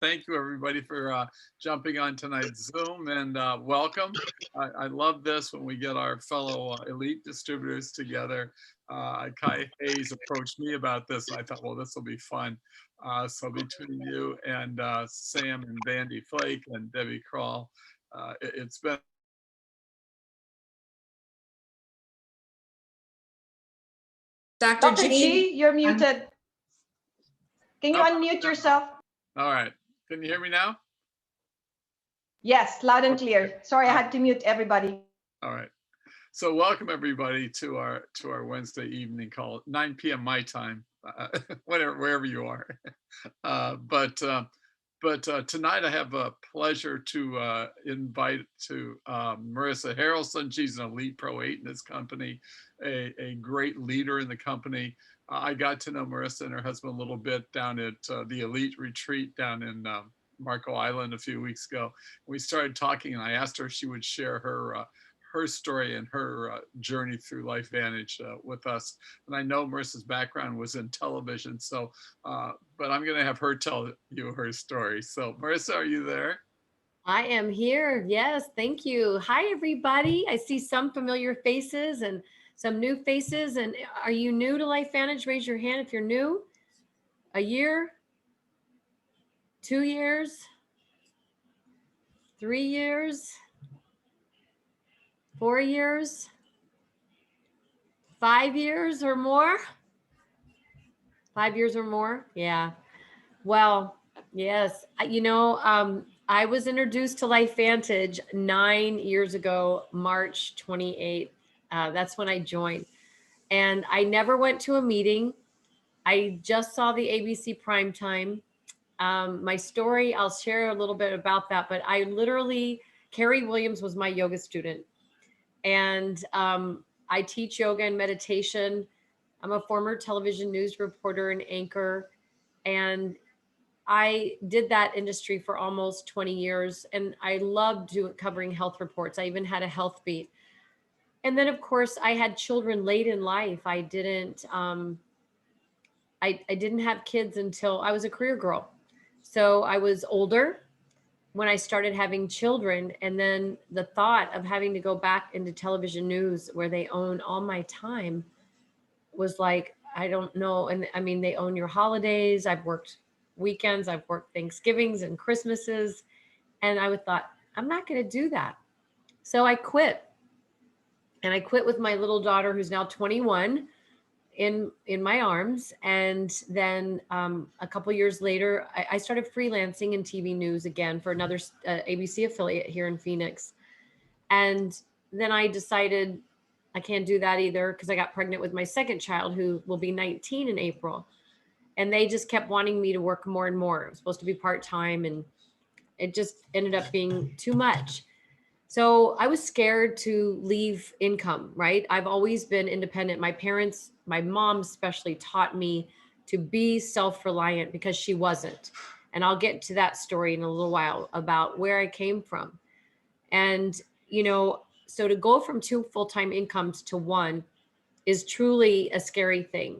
Thank you, everybody, for jumping on tonight's Zoom and welcome. I love this when we get our fellow elite distributors together. Kai Hayes approached me about this, and I thought, well, this will be fun. So between you and Sam and Vandy Flake and Debbie Kroll, it's been Dr. Dr. G, G, you're muted. Can you up. unmute yourself? All right. Can you hear me now? Yes, loud and clear. Sorry, I had to mute everybody. All right. So welcome everybody to our Wednesday evening call, 9 p.m. my time, wherever you are. But tonight I have a pleasure to invite to Marisa Harelson. She's an elite Pro 8 in this company, a great leader in the company. I got to know Marisa and her husband a little bit down at the Elite Retreat down in Marco Island a few weeks ago. We started talking, and I asked her if she would share her story and her journey through LifeVantage with us. And I know Marisa's background was in television, so but I'm going to have her tell you her story. So Marisa, are you there? I am here. Yes, thank you. Hi, everybody. I see some familiar faces and some new faces. And are you new to LifeVantage? Raise your hand if you're new. A year, 2 years, 3 years, 4 years, 5 years or more. 5 years or more. Yeah. Well, yes. I was introduced to LifeVantage 9 years ago, March 28th. That's when I joined. And I never went to a meeting. I just saw the ABC primetime. My story, I'll share a little bit about that, but I literally, Carrie Williams was my yoga student. And I teach yoga and meditation. I'm a former television news reporter and anchor. And I did that industry for almost 20 years. And I loved covering health reports. I even had a health beat. And then, of course, I had children late in life. I didn't have kids until I was a career girl. So I was older when I started having children. And then the thought of having to go back into television news where they own all my time was like, I don't know. And I mean, they own your holidays. I've worked weekends, I've worked Thanksgivings and Christmases. And I thought, I'm not going to do that. So I quit. And I quit with my little daughter, who's now 21, in my arms. And then a couple years later, I started freelancing in TV news again for another ABC affiliate here in Phoenix. And then I decided I can't do that either because I got pregnant with my second child, who will be 19 in April. And they just kept wanting me to work more and more. It was supposed to be part-time, and it just ended up being too much. So I was scared to leave income, right? I've always been independent. My parents, my mom especially, taught me to be self-reliant because she wasn't. And I'll get to that story in a little while about where I came from. And, so to go from 2 full-time incomes to one is truly a scary thing.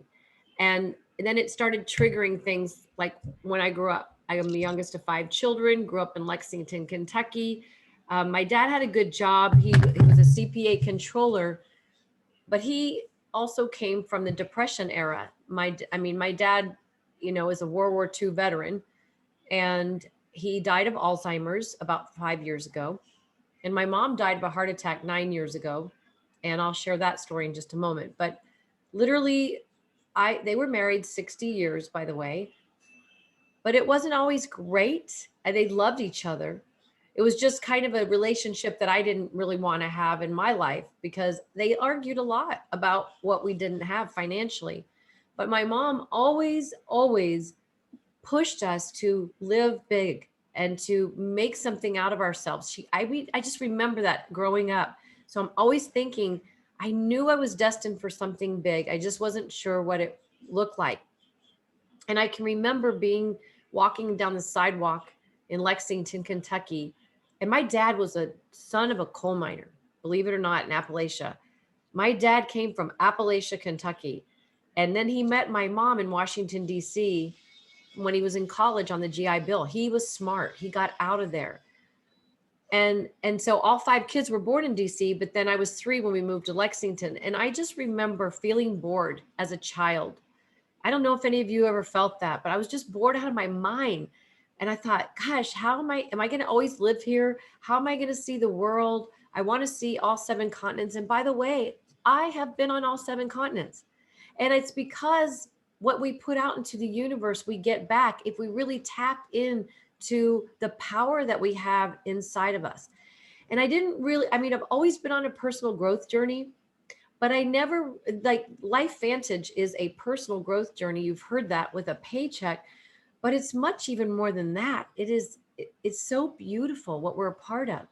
And then it started triggering things like when I grew up. I am the youngest of 5 children, grew up in Lexington, Kentucky. My dad had a good job. He was a CPA controller, but he also came from the Depression era. My dad, is a World War II veteran, and he died of Alzheimer's about 5 years ago. And my mom died of a heart attack 9 years ago. And I'll share that story in just a moment. But literally, they were married 60 years, by the way, but it wasn't always great. They loved each other. It was just kind of a relationship that I didn't really want to have in my life because they argued a lot about what we didn't have financially. But my mom always, always pushed us to live big and to make something out of ourselves. I just remember that growing up. So I'm always thinking, I knew I was destined for something big. I just wasn't sure what it looked like. And I can remember walking down the sidewalk in Lexington, Kentucky. And my dad was a son of a coal miner, believe it or not, in Appalachia. My dad came from Appalachia, Kentucky. And then he met my mom in Washington, D.C. when he was in college on the GI Bill. He was smart. He got out of there. And so all 5 kids were born in DC, but then I was 3 when we moved to Lexington. And I just remember feeling bored as a child. I don't know if any of you ever felt that, but I was just bored out of my mind. And I thought, gosh, how am I going to always live here? How am I going to see the world? I want to see all 7 continents. And by the way, I have been on all 7 continents. And it's because what we put out into the universe, we get back if we really tap in to the power that we have inside of us. And I've always been on a personal growth journey, but I never, like, Life Vantage is a personal growth journey. You've heard that, with a paycheck, but it's much even more than that. It's so beautiful what we're a part of.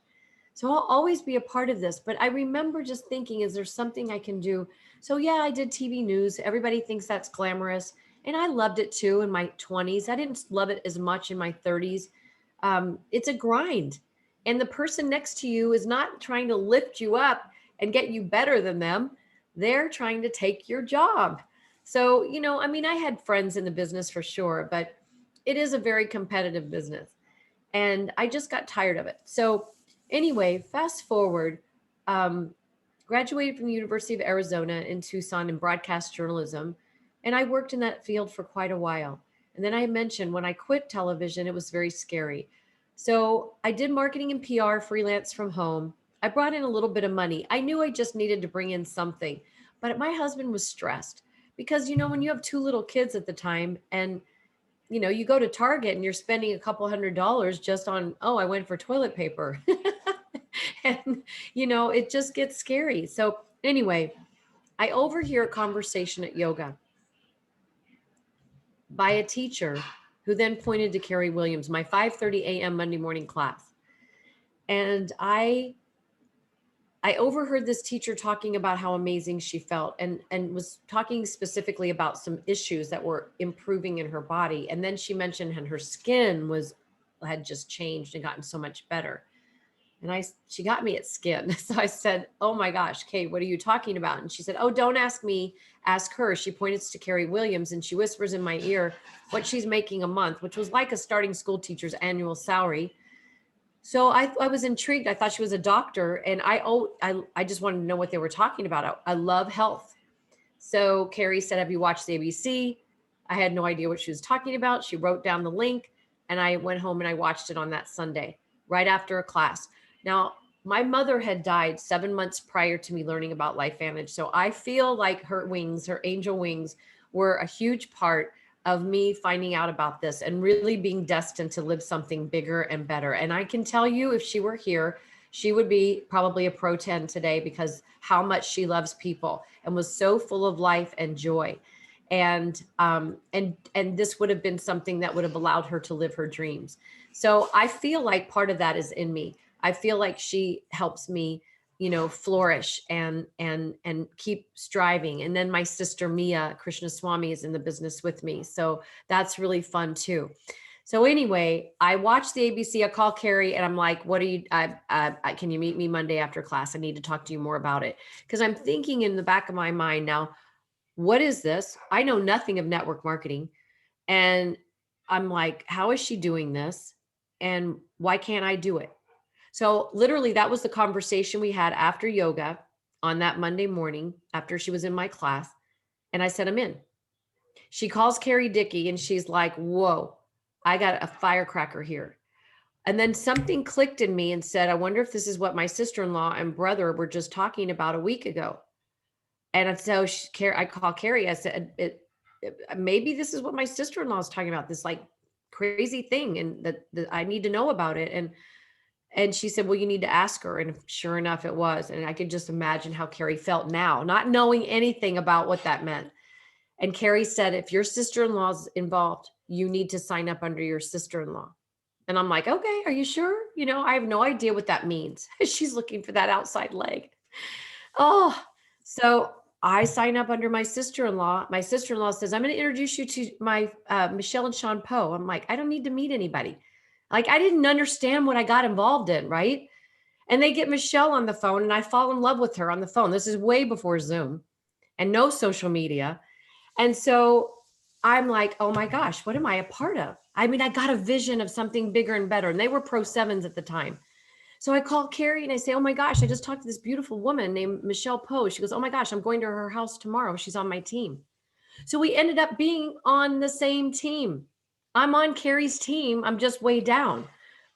So I'll always be a part of this, but I remember just thinking, is there something I can do? So yeah, I did TV news. Everybody thinks that's glamorous. And I loved it too in my 20s. I didn't love it as much in my 30s. It's a grind. And the person next to you is not trying to lift you up and get you better than them. They're trying to take your job. So, I had friends in the business for sure, but it is a very competitive business. And I just got tired of it. So anyway, fast forward, graduated from the University of Arizona in Tucson in broadcast journalism. And I worked in that field for quite a while. And then I mentioned when I quit television, it was very scary. So I did marketing and PR freelance from home. I brought in a little bit of money. I knew I just needed to bring in something, but my husband was stressed because, when you have 2 little kids at the time and, you go to Target and you're spending a couple $100 just on, I went for toilet paper. And, it just gets scary. So anyway, I overhear a conversation at yoga by a teacher who then pointed to Carrie Williams, my 5:30 a.m. Monday morning class. And I overheard this teacher talking about how amazing she felt and was talking specifically about some issues that were improving in her body. And then she mentioned her skin had just changed and gotten so much better. And she got me at skin. So I said, oh my gosh, Kate, what are you talking about? And she said, oh, don't ask me, ask her. She points to Carrie Williams and she whispers in my ear what she's making a month, which was like a starting school teacher's annual salary. So I was intrigued. I thought she was a doctor and I just wanted to know what they were talking about. I love health. So Carrie said, have you watched the ABC? I had no idea what she was talking about. She wrote down the link and I went home and I watched it on that Sunday, right after a class. Now, my mother had died 7 months prior to me learning about Life Vantage. So I feel like her angel wings, were a huge part of me finding out about this and really being destined to live something bigger and better. And I can tell you, if she were here, she would be probably a pro 10 today because how much she loves people and was so full of life and joy. And this would have been something that would have allowed her to live her dreams. So I feel like part of that is in me. I feel like she helps me, flourish and keep striving. And then my sister, Mia Krishnaswamy, is in the business with me. So that's really fun too. So anyway, I watched the ABC. I call Carrie and I'm like, what are you, can you meet me Monday after class? I need to talk to you more about it. Because I'm thinking in the back of my mind now, what is this? I know nothing of network marketing. And I'm like, how is she doing this? And why can't I do it? So literally that was the conversation we had after yoga on that Monday morning after she was in my class. And I said, I'm in. She calls Carrie Dickey and she's like, whoa, I got a firecracker here. And then something clicked in me and said, I wonder if this is what my sister-in-law and brother were just talking about a week ago. And so I call Carrie. I said, maybe this is what my sister-in-law is talking about, this like crazy thing. And that I need to know about it. And she said, well, you need to ask her. And sure enough, it was. And I could just imagine how Carrie felt now, not knowing anything about what that meant. And Carrie said, if your sister-in-law's involved, you need to sign up under your sister-in-law. And I'm like, okay, are you sure? I have no idea what that means. She's looking for that outside leg. Oh, so I sign up under my sister-in-law. My sister-in-law says, I'm going to introduce you to my Michelle and Sean Poe. I'm like, I don't need to meet anybody. Like, I didn't understand what I got involved in, right? And they get Michelle on the phone and I fall in love with her on the phone. This is way before Zoom and no social media. And so I'm like, oh my gosh, what am I a part of? I mean, I got a vision of something bigger and better. And they were Pro 7s at the time. So I call Carrie and I say, oh my gosh, I just talked to this beautiful woman named Michelle Poe. She goes, oh my gosh, I'm going to her house tomorrow. She's on my team. So we ended up being on the same team. I'm on Carrie's team. I'm just way down.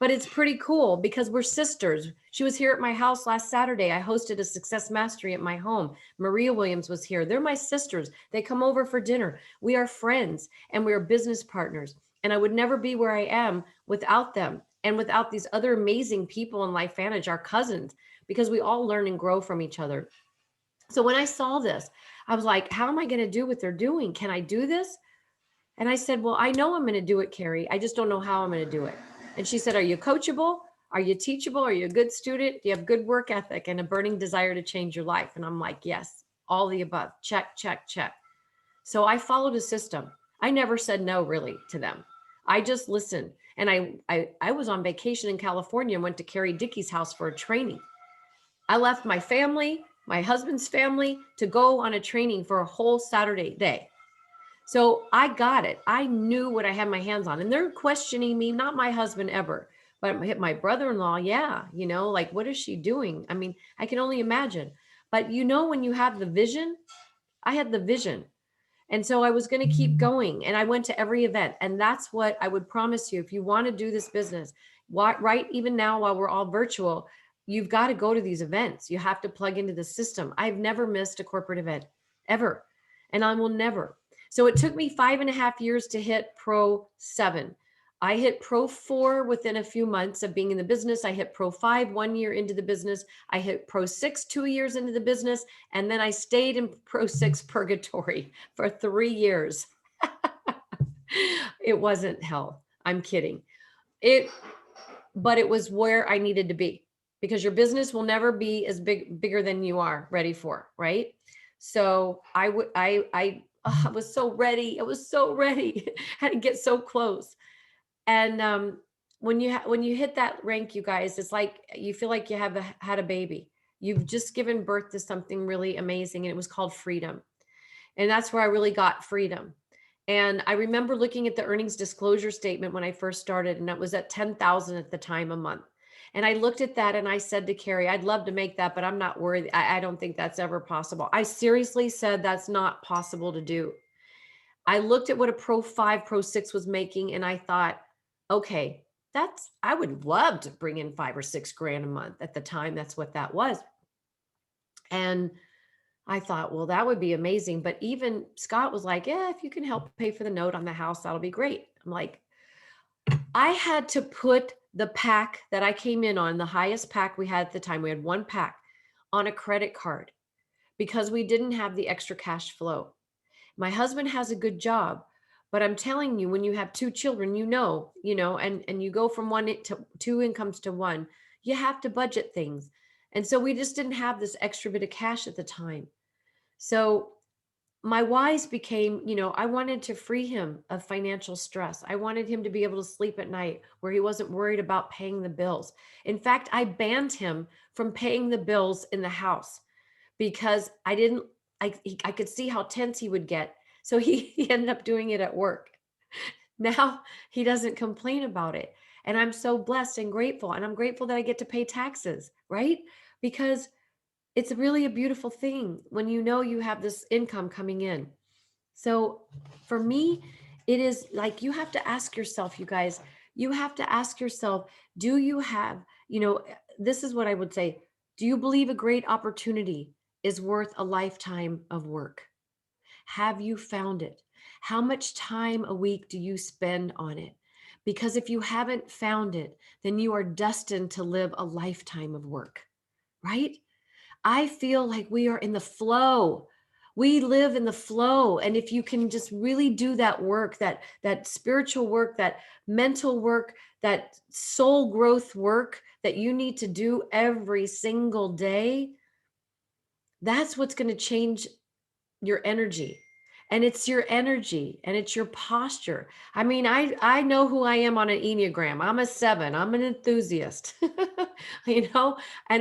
But it's pretty cool because we're sisters. She was here at my house last Saturday. I hosted a success mastery at my home. Maria Williams was here. They're my sisters. They come over for dinner. We are friends and we are business partners. And I would never be where I am without them and without these other amazing people in LifeVantage, our cousins, because we all learn and grow from each other. So when I saw this, I was like, how am I going to do what they're doing? Can I do this? And I said, well, I know I'm going to do it, Carrie. I just don't know how I'm going to do it. And she said, are you coachable? Are you teachable? Are you a good student? Do you have good work ethic and a burning desire to change your life? And I'm like, yes, all the above. Check, check, check. So I followed a system. I never said no really to them. I just listened. And I was on vacation in California and went to Carrie Dickey's house for a training. I left my family, my husband's family, to go on a training for a whole Saturday day. So I got it. I knew what I had my hands on. And they're questioning me, not my husband ever, but my brother-in-law. Yeah. You know, like, what is she doing? I mean, I can only imagine. But you know, when you have the vision, I had the vision. And so I was going to keep going. And I went to every event. And that's what I would promise you. If you want to do this business, right, even now while we're all virtual, you've got to go to these events. You have to plug into the system. I've never missed a corporate event ever. And I will never. So it took me 5.5 years to hit Pro 7. I hit Pro 4 within a few months of being in the business. I hit Pro 5 1 year into the business. I hit Pro 6 2 years into the business. And then I stayed in Pro 6 purgatory for 3 years. It wasn't hell. I'm kidding. But it was where I needed to be, because your business will never be as bigger than you are ready for, right? So I was so ready. I was so ready. Had to get so close. And when you hit that rank, you guys, it's like you feel like you have had a baby. You've just given birth to something really amazing, and it was called freedom. And that's where I really got freedom. And I remember looking at the earnings disclosure statement when I first started, and it was at 10,000 at the time a month. And I looked at that and I said to Carrie, I'd love to make that, but I'm not worthy. I don't think that's ever possible. I seriously said that's not possible to do. I looked at what a Pro 5, Pro 6 was making, and I thought, okay, I would love to bring in 5 or 6 grand a month. At the time, that's what that was. And I thought, well, that would be amazing. But even Scott was like, yeah, if you can help pay for the note on the house, that'll be great. I'm like, I had to put the pack that I came in on, the highest pack we had at the time, we had 1 pack, on a credit card because we didn't have the extra cash flow. My husband has a good job, but I'm telling you, when you have 2 children, you know, and you go from 1 to 2 incomes to 1, you have to budget things. And so we just didn't have this extra bit of cash at the time. So my whys became, I wanted to free him of financial stress. I wanted him to be able to sleep at night where he wasn't worried about paying the bills. In fact, I banned him from paying the bills in the house because I could see how tense he would get. So he ended up doing it at work. Now he doesn't complain about it. And I'm so blessed and grateful. And I'm grateful that I get to pay taxes, right? Because it's really a beautiful thing when you know you have this income coming in. So for me, it is like, you have to ask yourself, you guys, you have to ask yourself, do you have, this is what I would say. Do you believe a great opportunity is worth a lifetime of work? Have you found it? How much time a week do you spend on it? Because if you haven't found it, then you are destined to live a lifetime of work, right? I feel like we are in the flow. We live in the flow. And if you can just really do that work, that spiritual work, that mental work, that soul growth work that you need to do every single day, that's what's going to change your energy. And it's your energy and it's your posture. I mean, I know who I am on an Enneagram. I'm a 7. I'm an enthusiast, and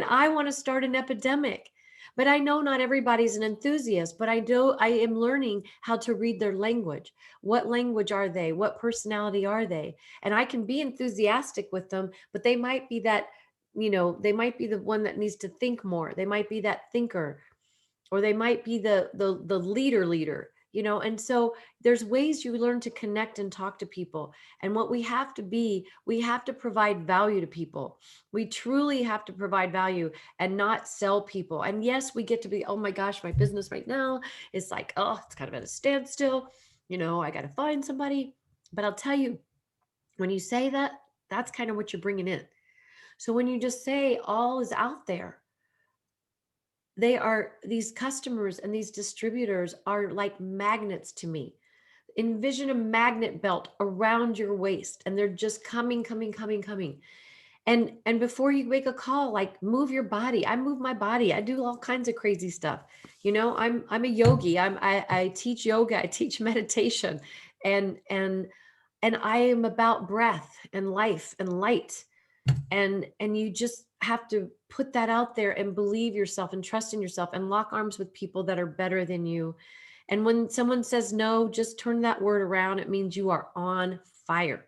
I want to start an epidemic. But I know not everybody's an enthusiast, but I am learning how to read their language. What language are they? What personality are they? And I can be enthusiastic with them, but they might be that, they might be the one that needs to think more. They might be that thinker, or they might be the leader, and so there's ways you learn to connect and talk to people. And what we have to be, we have to provide value to people. We truly have to provide value and not sell people. And yes, we get to be, oh my gosh, my business right now is like, oh, it's kind of at a standstill, I got to find somebody. But I'll tell you, when you say that, that's kind of what you're bringing in. So when you just say all is out there, these customers and these distributors are like magnets to me. Envision a magnet belt around your waist, and they're just coming. And before you make a call, like, move your body. I move my body. I do all kinds of crazy stuff. I'm a yogi. I teach yoga. I teach meditation, and I am about breath and life and light. And you just have to put that out there and believe yourself and trust in yourself and lock arms with people that are better than you. And when someone says no, just turn that word around. It means you are on fire.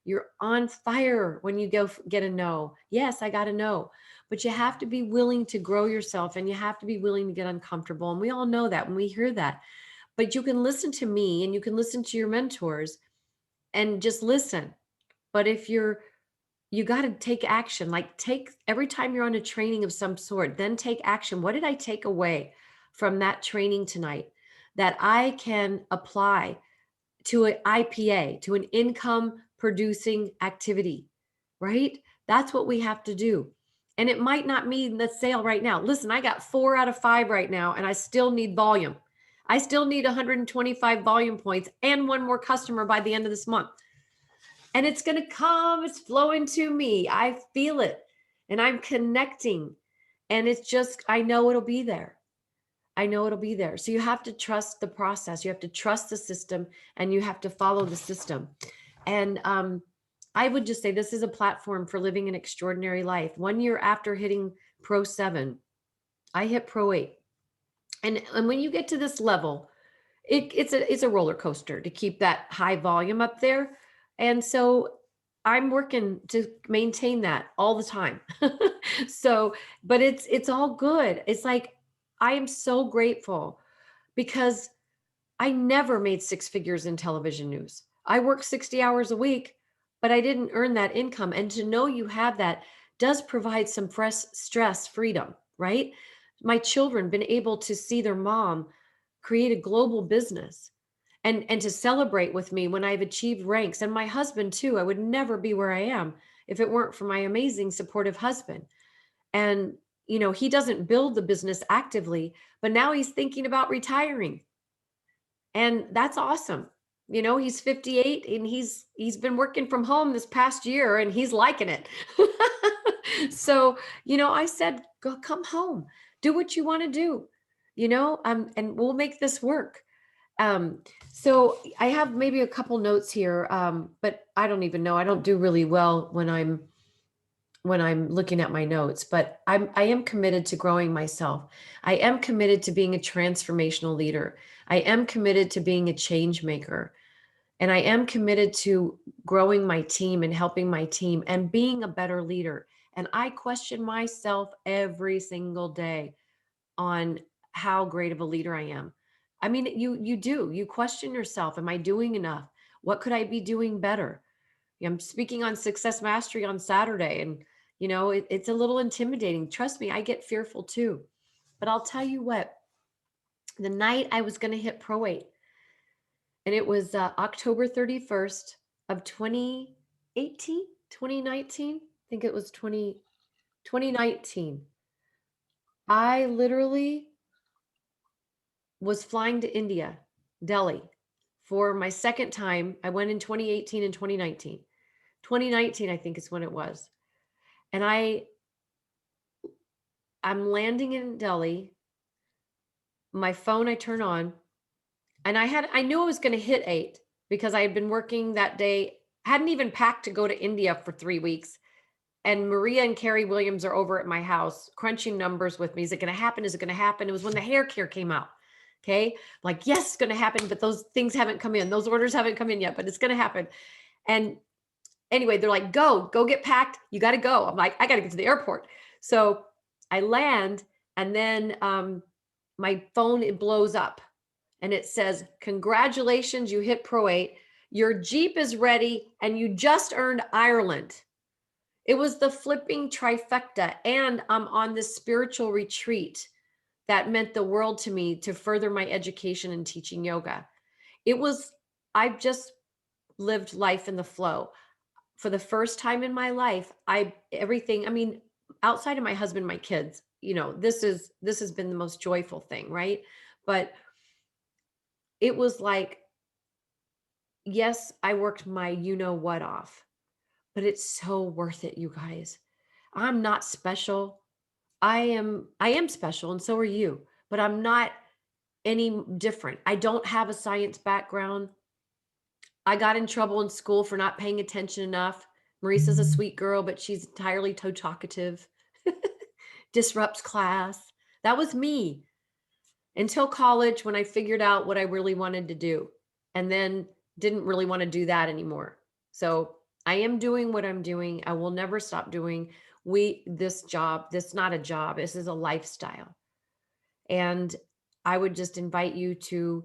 You're on fire when you go get a no. Yes, I got a no. But you have to be willing to grow yourself, and you have to be willing to get uncomfortable. And we all know that when we hear that. But you can listen to me and you can listen to your mentors and just listen. But if you got to take action. Like, take every time you're on a training of some sort, then take action. What did I take away from that training tonight that I can apply to an IPA, to an income producing activity, right? That's what we have to do. And it might not mean the sale right now. Listen, I got 4 out of 5 right now, and I still need volume. I still need 125 volume points and one more customer by the end of this month. And it's going to come, it's flowing to me. I feel it, and I'm connecting. And it's just, I know it'll be there. I know it'll be there. So you have to trust the process. You have to trust the system, and you have to follow the system. And I would just say this is a platform for living an extraordinary life. 1 year after hitting Pro 7, I hit Pro 8. And when you get to this level, it's a roller coaster to keep that high volume up there. And so I'm working to maintain that all the time. So, but it's all good. It's like, I am so grateful because I never made 6 figures in television news. I work 60 hours a week, but I didn't earn that income. And to know you have that does provide some fresh stress freedom, right? My children been able to see their mom create a global business and to celebrate with me when I've achieved ranks, and my husband too. I would never be where I am if it weren't for my amazing supportive husband. And he doesn't build the business actively, but now he's thinking about retiring. And that's awesome. He's 58, and he's been working from home this past year, and he's liking it. So, I said, go, come home, do what you want to do, and we'll make this work. So I have maybe a couple notes here, but I don't even know. I don't do really well when I'm looking at my notes, but I am committed to growing myself. I am committed to being a transformational leader. I am committed to being a change maker. And I am committed to growing my team and helping my team and being a better leader. And I question myself every single day on how great of a leader I am. I mean, you question yourself. Am I doing enough? What could I be doing better? I'm speaking on Success Mastery on Saturday, and it's a little intimidating. Trust me, I get fearful too. But I'll tell you what, the night I was going to hit Pro 8, and it was October 31st of 2018, 2019. I think it was 2019. I literally was flying to India, Delhi, for my second time. I went in 2018 and 2019. 2019, I think, is when it was. And I'm landing in Delhi. My phone I turn on, and I knew I was going to hit 8 because I had been working that day. Hadn't even packed to go to India for 3 weeks. and Maria and Carrie Williams are over at my house crunching numbers with me. Is it going to happen? Is it going to happen? It was when the hair care came out. Okay. Like, yes, it's going to happen, but those things haven't come in. Those orders haven't come in yet, but it's going to happen. And anyway, they're like, go get packed. You got to go. I'm like, I got to get to the airport. So I land, and then my phone, it blows up and it says, congratulations, you hit Pro 8. Your Jeep is ready and you just earned Ireland. It was the flipping trifecta. And I'm on this spiritual retreat that meant the world to me to further my education in teaching yoga. I've just lived life in the flow. For the first time in my life, outside of my husband, my kids, this has been the most joyful thing, right? But it was like, yes, I worked my what off, but it's so worth it, you guys. I'm not special. I am special, and so are you, but I'm not any different. I don't have a science background. I got in trouble in school for not paying attention enough. Marisa's a sweet girl, but she's entirely too talkative, disrupts class. That was me until college, when I figured out what I really wanted to do, and then didn't really want to do that anymore. So I am doing what I'm doing. I will never stop doing this job. This is not a job. This is a lifestyle. And I would just invite you to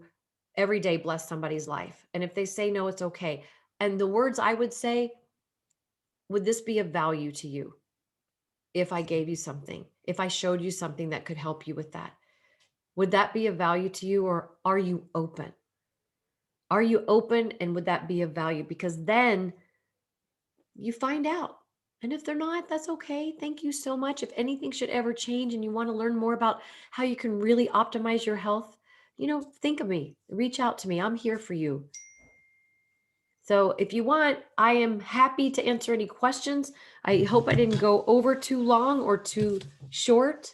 every day bless somebody's life. And if they say no, it's okay. And the words I would say, would this be of value to you? If I gave you something, if I showed you something that could help you with that, would that be of value to you? Or are you open? Are you open? And would that be of value? Because then you find out. And if they're not, that's okay. Thank you so much. If anything should ever change and you want to learn more about how you can really optimize your health, think of me, reach out to me. I'm here for you. So if you want, I am happy to answer any questions. I hope I didn't go over too long or too short.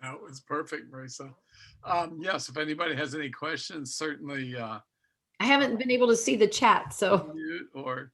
That was perfect, Marisa. Yes, if anybody has any questions, certainly I haven't been able to see the chat, so. Or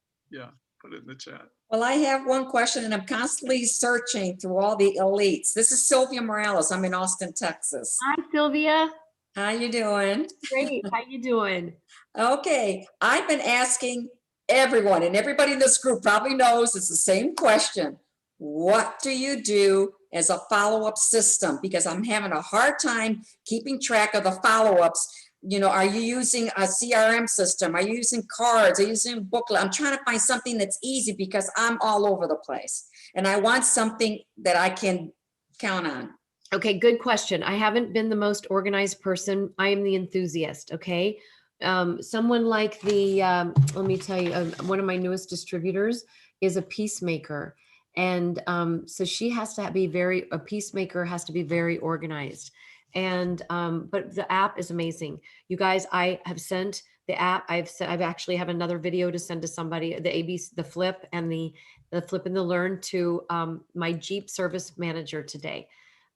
put it in the chat. Well, I have one question, and I'm constantly searching through all the elites. This is Sylvia Morales. I'm in Austin, Texas. Hi, Sylvia. How you doing? Great. How you doing? Okay. I've been asking everyone, and everybody in this group probably knows it's the same question. What do you do as a follow-up system? Because I'm having a hard time keeping track of the follow-ups. Are you using a CRM system? Are you using cards? Are you using booklet? I'm trying to find something that's easy because I'm all over the place. And I want something that I can count on. Okay, good question. I haven't been the most organized person. I am the enthusiast, okay? Someone like let me tell you, one of my newest distributors is a peacemaker. And so she has to be a peacemaker has to be very organized. And but the app is amazing, you guys. I have sent the app. I've actually have another video to send to somebody, the flip and the flip and the learn, to my Jeep service manager today,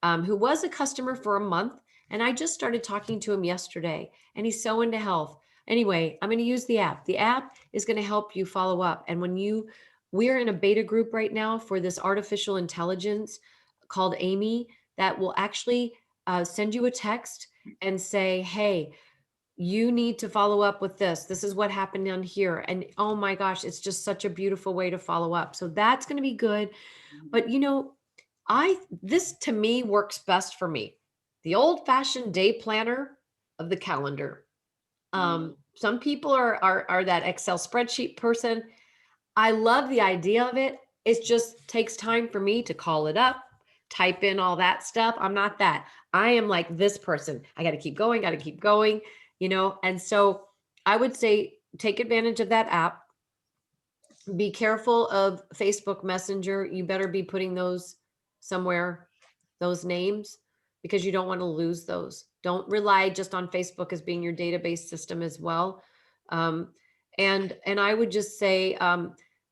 who was a customer for a month, and I just started talking to him yesterday, and he's so into health. Anyway, I'm going to use the app. The app is going to help you follow up. And we're in a beta group right now for this artificial intelligence called Amy that will actually send you a text and say, hey, you need to follow up with this. This is what happened down here. And oh my gosh, it's just such a beautiful way to follow up. So that's going to be good. But this to me works best for me. The old fashioned day planner of the calendar. Some people are that Excel spreadsheet person. I love the idea of it. It just takes time for me to call it up, type in all that stuff. I'm not that. I am like this person. I got to keep going, and so I would say take advantage of that app. Be careful of Facebook Messenger. You better be putting those somewhere, those names, because you don't want to lose those. Don't rely just on Facebook as being your database system as well. And I would just say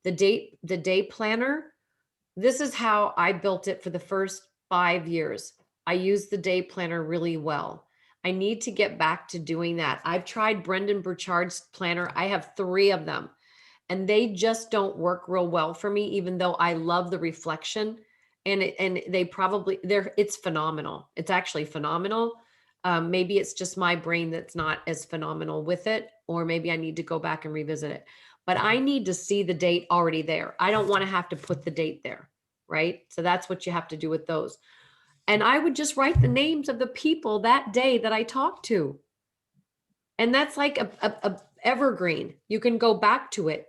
the day planner. This is how I built it for the first 5 years. I used the day planner really well. I need to get back to doing that. I've tried Brendan Burchard's planner. I have 3 of them. and they just don't work real well for me, even though I love the reflection. And it's phenomenal. It's actually phenomenal. Maybe it's just my brain that's not as phenomenal with it, or maybe I need to go back and revisit it. But I need to see the date already there. I don't want to have to put the date there, right? So that's what you have to do with those. And I would just write the names of the people that day that I talked to. And that's like a evergreen. You can go back to it.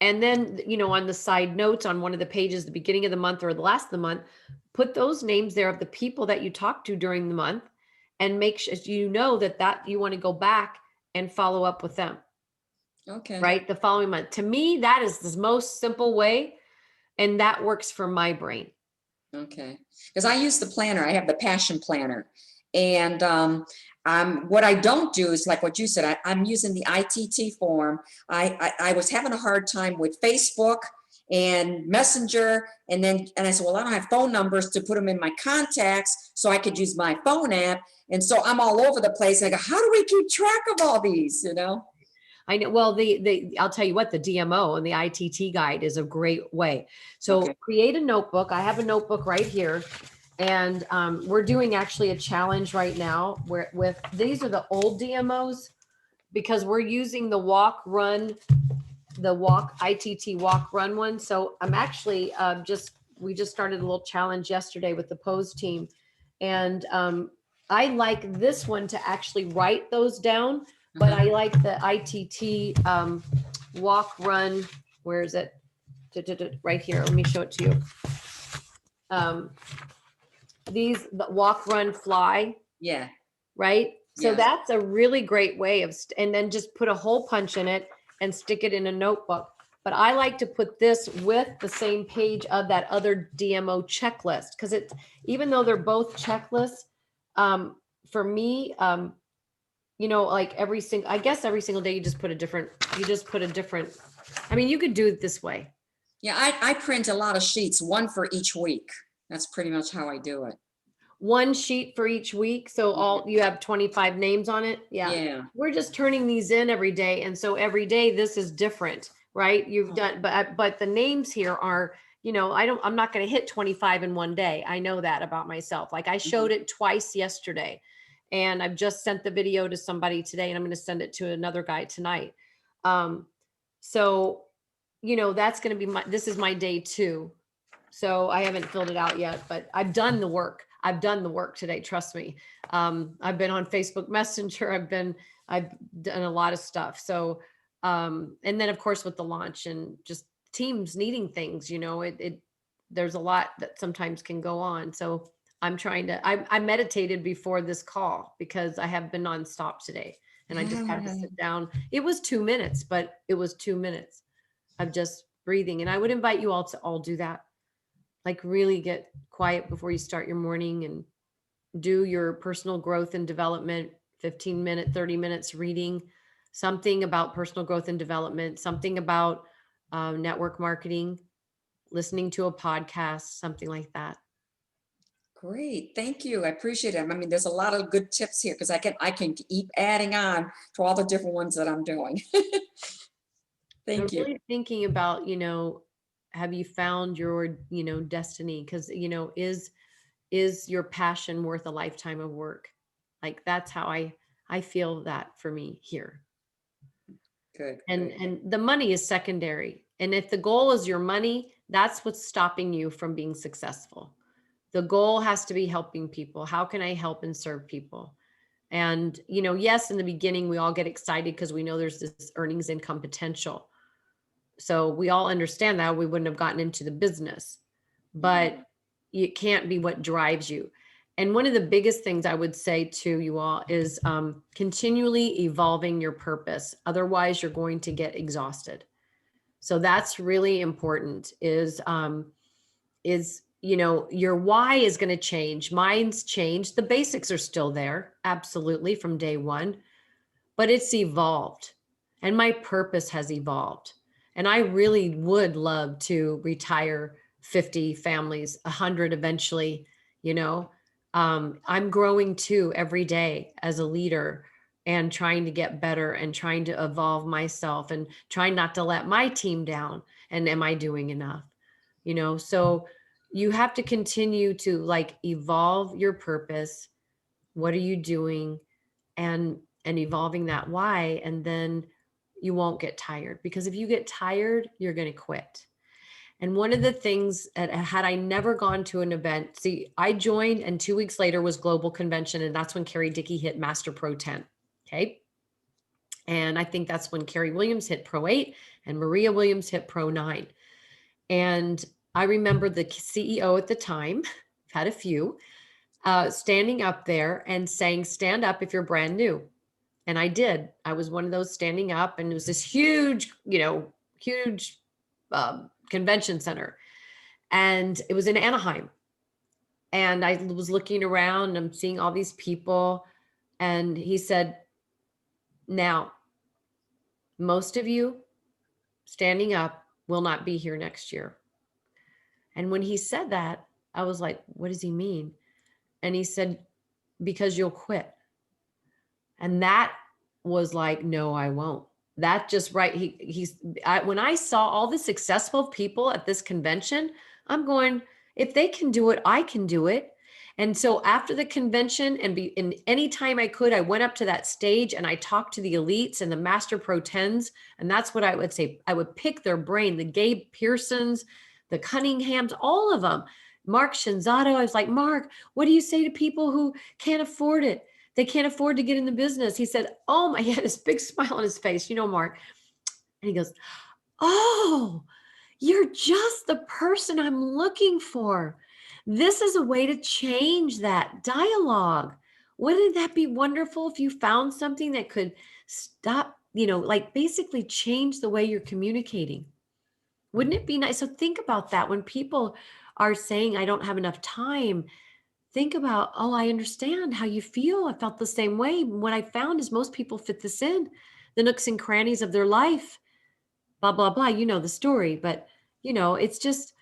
And then, on the side notes on one of the pages, the beginning of the month or the last of the month, put those names there of the people that you talked to during the month, and make sure that you want to go back and follow up with them. Okay. Right. The following month. To me, that is the most simple way. And that works for my brain. Okay. Because I use the planner. I have the passion planner. And what I don't do is like what you said, I'm using the ITT form. I was having a hard time with Facebook and Messenger. And I said, well, I don't have phone numbers to put them in my contacts, so I could use my phone app. And so I'm all over the place. I go, how do we keep track of all these, I know. Well, I'll tell you what, the DMO and the ITT guide is a great way. So Okay. Create a notebook. I have a notebook right here. And we're doing actually a challenge right now with these are the old DMOs, because we're using the ITT walk run one. So I'm actually we just started a little challenge yesterday with the pose team. And I like this one to actually write those down, but I like the ITT walk run. Where is it? Right here. Let me show it to you. The walk, run, fly. Yeah. Right. So Yeah. that's a really great way and then just put a hole punch in it and stick it in a notebook. But I like to put this with the same page of that other DMO checklist, because even though they're both checklists, for me, like every single day you just put a different, I mean, you could do it this way. Yeah. I print a lot of sheets, one for each week. That's pretty much how I do it. One sheet for each week. So you have 25 names on it. Yeah. Yeah. We're just turning these in every day. And so every day this is different, right? You've done, but the names here are, I'm not going to hit 25 in one day. I know that about myself. Like I showed it twice yesterday, and I've just sent the video to somebody today, and I'm going to send it to another guy tonight. So, that's going to be this is my day 2. So I haven't filled it out yet, but I've done the work. I've done the work today. Trust me. I've been on Facebook Messenger. I've done a lot of stuff. So, and then of course with the launch and just teams needing things, there's a lot that sometimes can go on. So I'm trying to, I meditated before this call because I have been nonstop today, and I just had to sit down. It was 2 minutes, but it was 2 minutes of just breathing. And I would invite you all to all do that. Like really get quiet before you start your morning and do your personal growth and development, 15 minutes, 30 minutes reading something about personal growth and development, something about network marketing, listening to a podcast, something like that. Great. Thank you. I appreciate it. I mean, there's a lot of good tips here because I can keep adding on to all the different ones that I'm doing. Thank you. Really thinking about, have you found your, destiny? Because, is your passion worth a lifetime of work? Like that's how I feel that for me here. Good. And the money is secondary. And if the goal is your money, that's what's stopping you from being successful. The goal has to be helping people. How can I help and serve people? And, yes, in the beginning, we all get excited because we know there's this earnings income potential. So we all understand that, we wouldn't have gotten into the business, but it can't be what drives you. And one of the biggest things I would say to you all is continually evolving your purpose. Otherwise, you're going to get exhausted. So that's really important is your why is going to change. Mine's changed. The basics are still there. Absolutely. From day one, but it's evolved and my purpose has evolved. And I really would love to retire 50 families, 100 eventually, I'm growing too every day as a leader. and trying to get better and trying to evolve myself and trying not to let my team down. And am I doing enough? You know, so you have to continue to like evolve your purpose. What are you doing? And evolving that why, and then you won't get tired, because if you get tired, you're going to quit. And one of the things that had I never gone to an event, see, I joined and 2 weeks later was Global Convention. And that's when Carrie Dickey hit Master Pro 10. Okay. And I think that's when Carrie Williams hit Pro 8 and Maria Williams hit Pro 9. And I remember the CEO at the time, I've had a few, standing up there and saying, stand up if you're brand new. And I did. I was one of those standing up, and it was this huge, huge convention center. And it was in Anaheim. And I was looking around and I'm seeing all these people. And he said, now, most of you standing up will not be here next year. And when he said that, I was like, what does he mean? And he said, because you'll quit. And that was like, no, I won't. That just right. When I saw all the successful people at this convention, I'm going, if they can do it, I can do it. And so after the convention and any time I could, I went up to that stage and I talked to the elites and the Master Pro 10s. And that's what I would say. I would pick their brain, the Gabe Pearsons, the Cunninghams, all of them. Mark Shinzato. I was like, Mark, what do you say to people who can't afford it? They can't afford to get in the business. He said, oh my, he had this big smile on his face, Mark. And he goes, oh, you're just the person I'm looking for. This is a way to change that dialogue. Wouldn't that be wonderful if you found something that could stop, like basically change the way you're communicating? Wouldn't it be nice? So think about that when people are saying, I don't have enough time. Think about, oh, I understand how you feel. I felt the same way. What I found is most people fit this in, the nooks and crannies of their life, blah, blah, blah. You know the story, but it's just,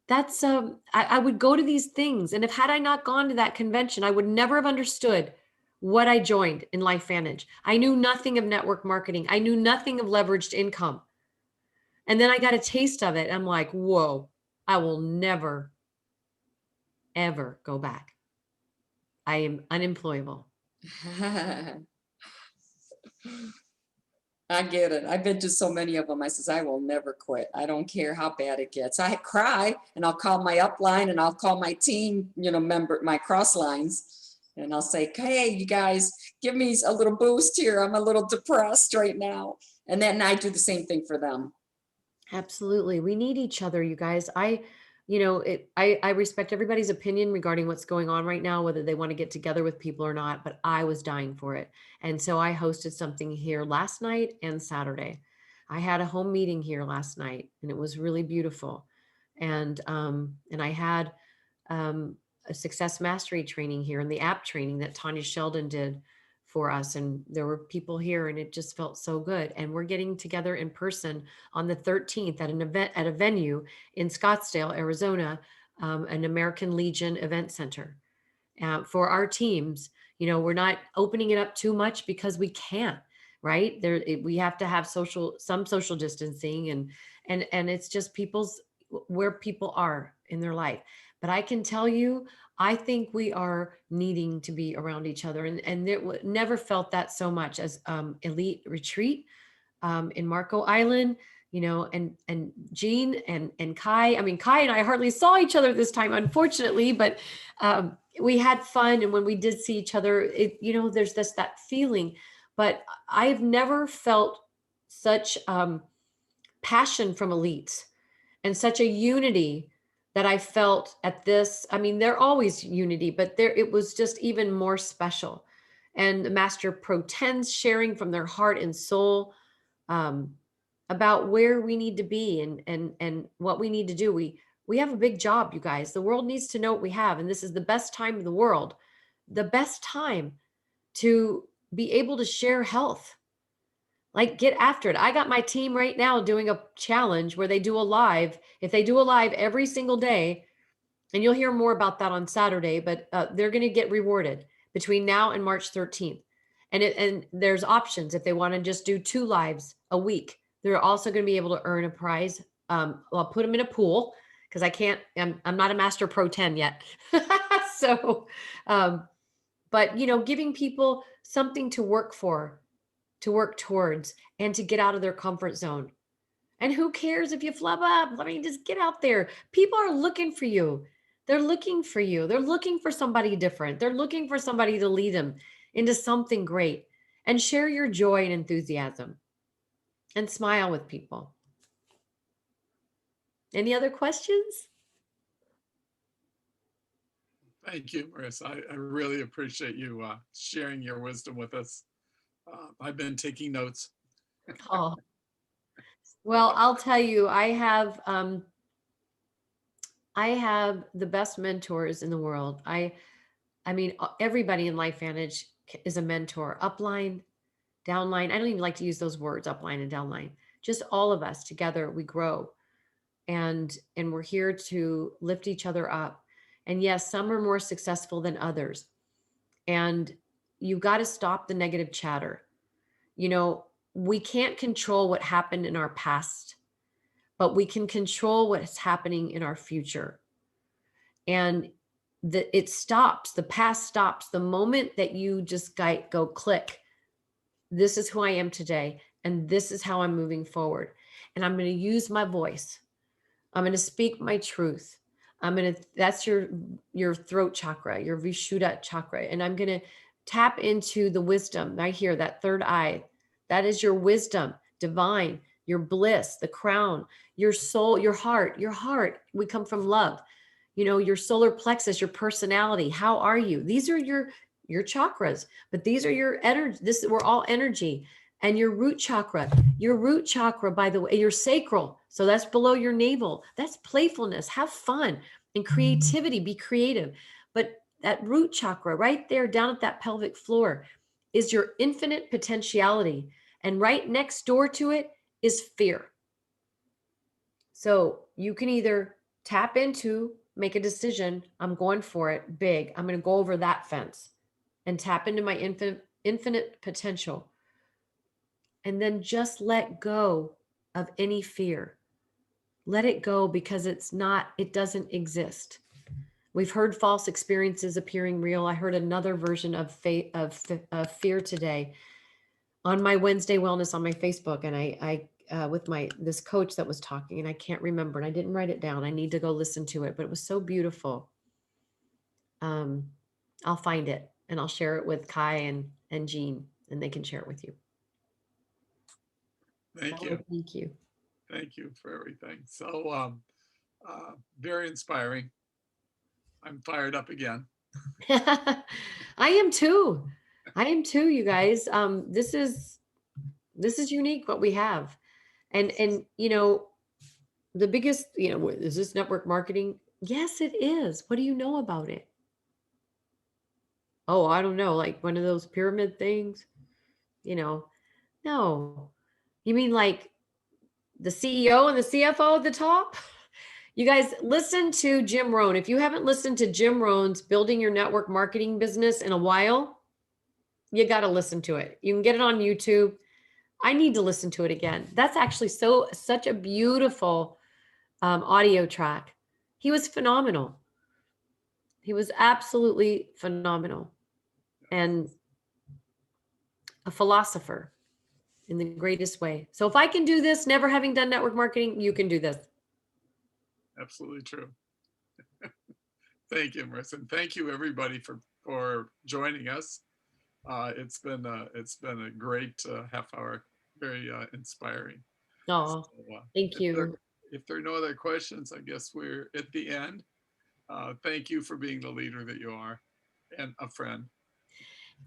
that's, I would go to these things. And had I not gone to that convention, I would never have understood what I joined in LifeVantage. I knew nothing of network marketing. I knew nothing of leveraged income. And then I got a taste of it. I'm like, whoa, I will never, ever go back. I am unemployable. I get it. I've been to so many of them. I says, I will never quit. I don't care how bad it gets. I cry and I'll call my upline and I'll call my team, member, my cross lines. And I'll say, hey, you guys, give me a little boost here. I'm a little depressed right now. And then I do the same thing for them. Absolutely. We need each other, you guys. I respect everybody's opinion regarding what's going on right now, whether they want to get together with people or not, but I was dying for it. And so I hosted something here last night and Saturday. I had a home meeting here last night and it was really beautiful. And I had a success mastery training here and the app training that Tanya Sheldon did for us. And there were people here and it just felt so good. And we're getting together in person on the 13th at an event at a venue in Scottsdale, Arizona, an American Legion event center for our teams. We're not opening it up too much because we can't, right? We have to have some social distancing and it's just where people are in their life. But I can tell you, I think we are needing to be around each other, and it never felt that so much as Elite Retreat in Marco Island, and Jean and Kai. I mean, Kai and I hardly saw each other this time, unfortunately, but we had fun, and when we did see each other, there's that feeling. But I've never felt such passion from elites and such a unity that I felt at this. I mean, they're always unity, but it was just even more special. And the Master Pro 10s sharing from their heart and soul about where we need to be and what we need to do. We have a big job, you guys. The world needs to know what we have. And this is the best time in the world, the best time to be able to share health. Like, get after it. I got my team right now doing a challenge where they do a live. If they do a live every single day, and you'll hear more about that on Saturday, but they're going to get rewarded between now and March 13th. And there's options. If they want to just do 2 lives a week, they're also going to be able to earn a prize. I'll put them in a pool because I'm not a master pro 10 yet. So, but giving people something to work for, to work towards, and to get out of their comfort zone. And who cares if you flub up? Let me just get out there. People are looking for you. They're looking for you. They're looking for somebody different. They're looking for somebody to lead them into something great. And share your joy and enthusiasm. And smile with people. Any other questions? Thank you, Marisa. I really appreciate you sharing your wisdom with us. I've been taking notes. Oh, well, I'll tell you, I have the best mentors in the world. I mean, everybody in LifeVantage is a mentor. Upline, downline. I don't even like to use those words, upline and downline. Just all of us together, we grow, and we're here to lift each other up. And yes, some are more successful than others. And you've got to stop the negative chatter. We can't control what happened in our past, but we can control what's happening in our future. And the past stops the moment that you just go click. This is who I am today, and this is how I'm moving forward. And I'm going to use my voice. I'm going to speak my truth. That's your throat chakra, your Vishuddha chakra. And I'm going to tap into the wisdom right here, that third eye. That is your wisdom, divine, your bliss, the crown, your soul, your heart. We come from love. Your solar plexus, your personality. How are you? These are your chakras, but these are your energy. We're all energy. And your root chakra, by the way, your sacral. So that's below your navel. That's playfulness. Have fun and creativity. Be creative. But that root chakra right there down at that pelvic floor is your infinite potentiality. And right next door to it is fear. So you can either tap into, make a decision. I'm going for it big. I'm going to go over that fence and tap into my infinite potential. And then just let go of any fear. Let it go, because it doesn't exist. We've heard false experiences appearing real. I heard another version of fear today on my Wednesday Wellness on my Facebook. And I with this coach that was talking, and I can't remember, and I didn't write it down. I need to go listen to it, but it was so beautiful. I'll find it and I'll share it with Kai and Jean, and they can share it with you. Thank you. Thank you. Thank you for everything. So very inspiring. I'm fired up again. I am too, you guys. This is unique what we have. And the biggest, is this network marketing? Yes, it is. What do you know about it? Oh, I don't know. Like one of those pyramid things, no. You mean like the CEO and the CFO at the top? You guys, listen to Jim Rohn. If you haven't listened to Jim Rohn's Building Your Network Marketing Business in a while, you got to listen to it. You can get it on YouTube. I need to listen to it again. That's actually such a beautiful audio track. He was phenomenal. He was absolutely phenomenal, and a philosopher in the greatest way. So if I can do this, never having done network marketing, you can do this. Absolutely true. Thank you, Marisa. And thank you, everybody, for joining us. It's been a great half hour, very inspiring. Oh, so, thank you. If there are no other questions, I guess we're at the end. Thank you for being the leader that you are, and a friend.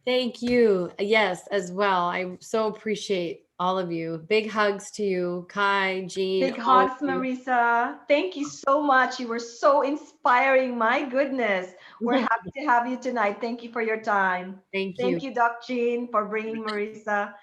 Thank you. Yes, as well. I so appreciate all of you. Big hugs to you, Kai, Jean. Big hugs, Marisa. Thank you so much. You were so inspiring. My goodness. We're happy to have you tonight. Thank you for your time. Thank you. Thank you, Doc Jean, for bringing Marisa.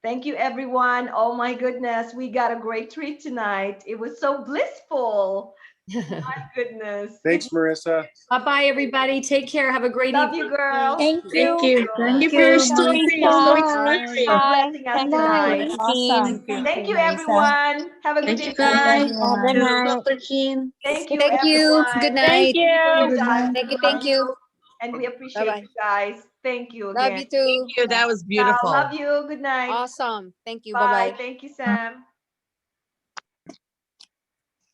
Thank you, everyone. Oh my goodness, we got a great treat tonight. It was so blissful. My goodness. Thanks, Marisa. Bye-bye, everybody. Take care. Have a great Love evening. you, girl. Thank Thank you. you. Thank Thank you you, for your Marisa. story. It's so inspiring. For blessing us Thank you, tonight. Awesome. Thank you, everyone. Have a good Thank you, evening. guys. Good night. Dr. Kim. Thank you, Thank you. everyone. Good Thank night. you. Good night. Thank you. And we appreciate Bye-bye. you guys. Thank you Love again. you too. That was Val, beautiful. love you. Good night. Awesome. Thank you. Bye. Bye-bye. Thank you, Sam.